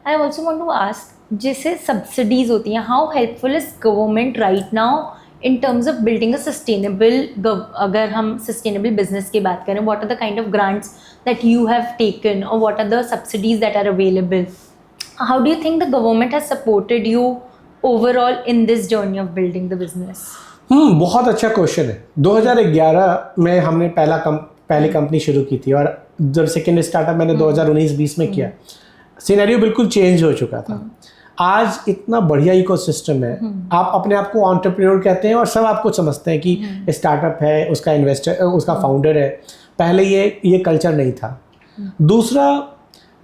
I also want to ask, जैसे subsidies होती हैं, how helpful is government right now in terms of building a sustainable, अगर हम sustainable business की बात करें, what are the kind of grants that you have taken or what are the subsidies that are available? How do you think the government has supported you overall in this journey of building the business? बहुत अच्छा question है। 2011 में हमने पहली company शुरू की थी और जब सेकेंड स्टार्टअप मैंने 2019-20 में किया, सिनेरियो बिल्कुल चेंज हो चुका था। आज इतना बढ़िया इकोसिस्टम है, आप अपने आप को एंटरप्रेन्योर कहते हैं और सब आपको समझते हैं कि स्टार्टअप है, उसका इन्वेस्टर, उसका फाउंडर है। पहले ये कल्चर नहीं था। दूसरा,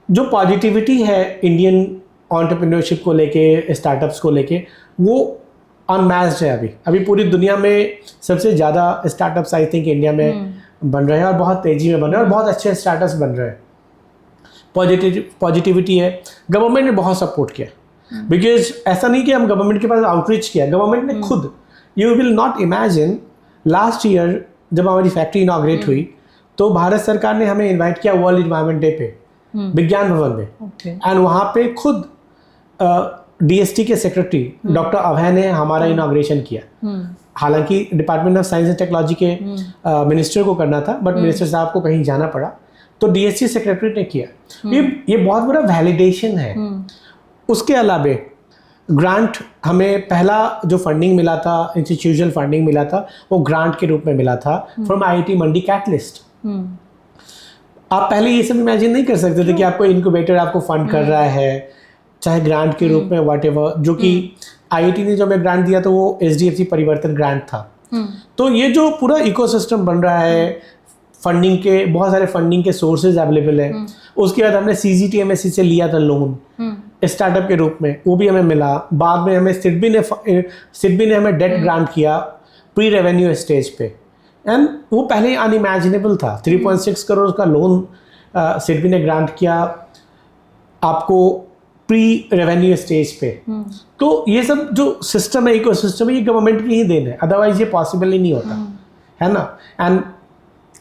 जो पॉजिटिविटी है इंडियन एंटरप्रेन्योरशिप को लेके, स्टार्टअप्स को लेके, वो अनमैच्ड है। अभी पूरी दुनिया में सबसे ज़्यादा स्टार्टअप्स आई थिंक इंडिया में बन रहे हैं और बहुत तेज़ी में बन रहे हैं और बहुत अच्छे स्टार्टअप्स बन रहे हैं। पॉजिटिविटी है। गवर्नमेंट ने बहुत सपोर्ट किया, बिकॉज ऐसा नहीं कि हम गवर्नमेंट के पास आउटरीच किया, गवर्नमेंट ने खुद, you will not imagine, last year जब हमारी फैक्ट्री इनॉग्रेट हुई तो भारत सरकार ने हमें इनवाइट किया वर्ल्ड एनवायरनमेंट डे पे, विज्ञान भवन में, एंड वहाँ पे खुद DST के सेक्रेटरी डॉक्टर अभय ने हमारा इनॉग्रेशन किया। हालांकि department of science and technology के मिनिस्टर को करना था, बट मिनिस्टर साहब को कहीं जाना पड़ा, तो DST सेक्रेटरी ने किया। ये बहुत बड़ा वैलिडेशन है। उसके अलावा ग्रांट, हमें पहला जो फंडिंग मिला था, इंस्टीट्यूशनल फंडिंग मिला था, वो ग्रांट के रूप में मिला था फ्रॉम IIT मंडी कैटलिस्ट। आप पहले ये सब इमेजिन नहीं कर सकते थे कि आपको इनक्यूबेटर आपको फंड कर रहा है, चाहे ग्रांट के रूप में, व्हाटएवर। जो कि IIT ने जो हमें ग्रांट दिया तो वो SDFC परिवर्तन ग्रांट था। तो ये जो पूरा इकोसिस्टम बन रहा है, फंडिंग के बहुत सारे फंडिंग के सोर्सेज अवेलेबल है। उसके बाद हमने CGT MSC से लिया था लोन स्टार्टअप के रूप में, वो भी हमें मिला। बाद में हमें सिडबी ने हमें डेट ग्रांट किया प्री रेवेन्यू स्टेज पे, एंड वो पहले अनइमेजिनेबल था। 3.6 करोड़ का लोन सिडबी ने ग्रांट किया आपको प्री रेवेन्यू स्टेज पे। तो ये सब जो सिस्टम है, इकोसिस्टम है, ये गवर्नमेंट की ही देन है, अदरवाइज ये पॉसिबल ही नहीं होता, है ना। एंड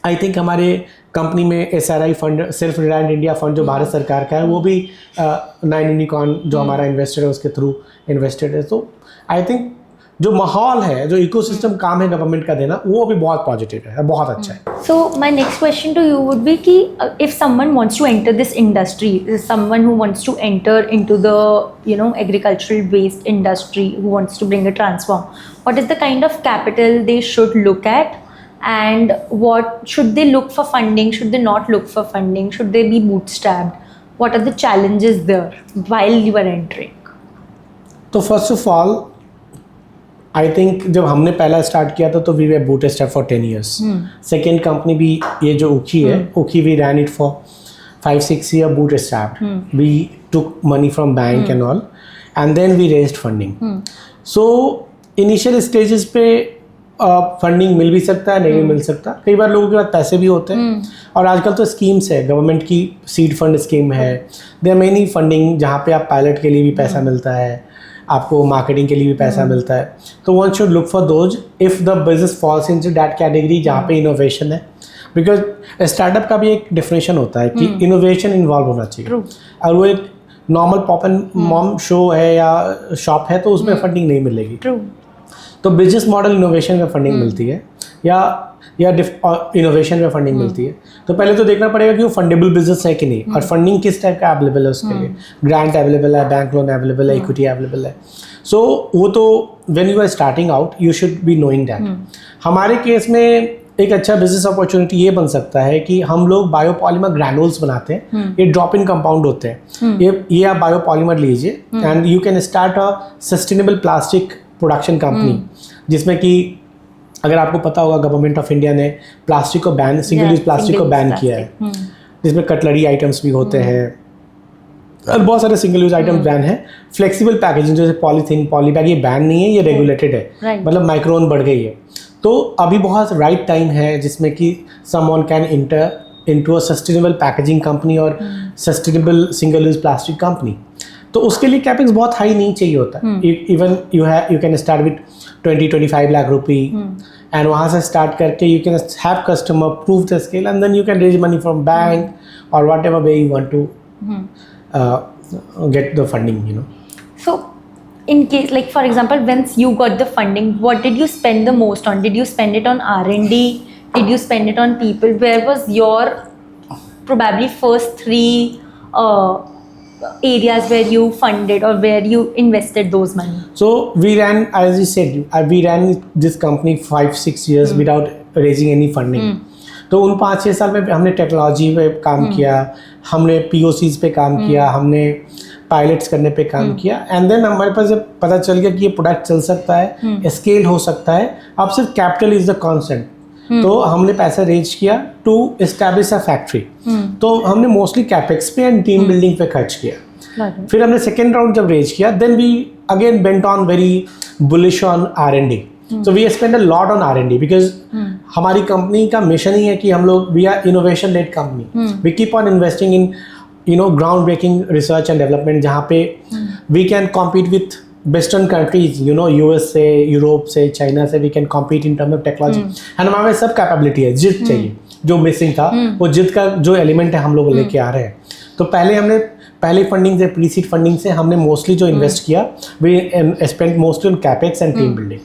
आई थिंक हमारे कंपनी में SRI fund, self reliant India fund जो भारत सरकार का है, वो भी 9 यूनिकॉर्न जो हमारा इन्वेस्टर है उसके थ्रू इन्वेस्टेड है। तो आई थिंक जो माहौल है, जो इकोसिस्टम काम है गवर्नमेंट का देना, वो भी बहुत पॉजिटिव है, बहुत अच्छा है। So my next question to you would be कि if someone wants to enter this industry, someone who wants to enter into the agricultural waste industry, who wants to bring a transform, what is the kind of capital they should look at, and what should they look for funding? Should they not look for funding? Should they be bootstrapped? What are the challenges there while you are entering? तो first of all I think जब हमने पहला start किया था तो we were bootstrap for 10 years। Second company भी ये जो उखी है, Ukhi we ran it for 5-6 years bootstrapped। We took money from bank and all, and then we raised funding. So initial stages पे फंडिंग मिल भी सकता है, नहीं भी मिल सकता। कई बार लोगों के पास पैसे भी होते हैं, और आजकल तो स्कीम्स है, गवर्नमेंट की सीड फंड स्कीम है, देयर मेनी फंडिंग जहाँ पे आप पायलट के लिए भी पैसा मिलता है, आपको मार्केटिंग के लिए भी पैसा मिलता है। तो one should look for those if the business falls into that category जहाँ पे इनोवेशन है, बिकॉज स्टार्टअप का भी एक डेफिनेशन होता है कि इनोवेशन इन्वॉल्व होना चाहिए। और वो एक normal pop and mom show है या शॉप है तो उसमें फंडिंग नहीं मिलेगी। तो बिजनेस मॉडल इनोवेशन में फंडिंग मिलती है, या इनोवेशन में फंडिंग मिलती है। तो पहले तो देखना पड़ेगा कि वो फंडेबल बिजनेस है कि नहीं, और फंडिंग किस टाइप का अवेलेबल है उसके लिए। ग्रांट अवेलेबल है, बैंक लोन अवेलेबल है, इक्विटी अवेलेबल है। सो वो तो when you are starting out you should be knowing that. हमारे केस में एक अच्छा बिजनेस अपॉर्चुनिटी ये बन सकता है कि हम लोग बायोपॉलीमर ग्रैनुल्स बनाते हैं। ये ड्रॉप इन कंपाउंड होते हैं। ये आप बायोपॉलीमर लीजिए and you can start a sustainable plastic production company, जिसमें कि अगर आपको पता होगा गवर्नमेंट ऑफ इंडिया ने प्लास्टिक को बैन, सिंगल यूज प्लास्टिक को बैन किया है, जिसमें कटलरी आइटम्स भी होते हैं और बहुत सारे सिंगल यूज आइटम बैन है। फ्लेक्सिबल पैकेजिंग जैसे पॉलीथीन, पॉलीबैग, ये बैन नहीं है, ये रेगुलेटेड है, मतलब माइक्रोन बढ़ गई है। तो अभी बहुत राइट टाइम है जिसमें कि someone can enter into a sustainable packaging company और sustainable single use plastic company. तो उसके लिए कैपेक्स बहुत हाई नहीं चाहिए होता। Even you can start with 20-25 lakh rupee, and वहाँ से स्टार्ट करके you can have customer, prove the scale, and then you can raise money from bank और whatever way you want to get the funding, you know. So, in case, like for example, once you got the funding, what did you spend the most on? Did you spend it on R&D? Did you spend it on people? Where was your probably first three areas where you funded or where you invested those money? So we ran, as you said, we ran this company 5-6 years without raising any funding. तो उन 5-6 साल में हमने technology पे काम किया, हमने POCs पे काम किया, हमने पायलट्स करने पे काम किया, एंड देन हमारे पास जब पता चल गया कि ये प्रोडक्ट चल सकता है, स्केल हो सकता है, अब सिर्फ कैपिटल इज द कॉन्सेंट. तो हमने पैसा रेज किया टू एस्टैब्लिश अ फैक्ट्री. तो हमने मोस्टली कैपेक्स पे एंड टीम बिल्डिंग पे खर्च किया. फिर हमने सेकेंड राउंड जब रेज किया, then we again bent on very bullish on R&D. So we spend a lot on R&D because हमारी कंपनी का मिशन ही है कि हम लोग we are innovation led company. We keep on investing in, you know, ground breaking research and development जहाँ पे we can compete with Western countries, you know, US से, Europe से, चाइना से, we can compete in terms of technology. and हमारे में सब capability है. जिद चाहिए, जो मिसिंग था वो जिद का जो एलिमेंट है हम लोग लेके आ रहे हैं. तो पहले फंडिंग से, प्री सीड फंडिंग से हमने मोस्टली जो इन्वेस्ट किया, we spend mostly on capex and team building.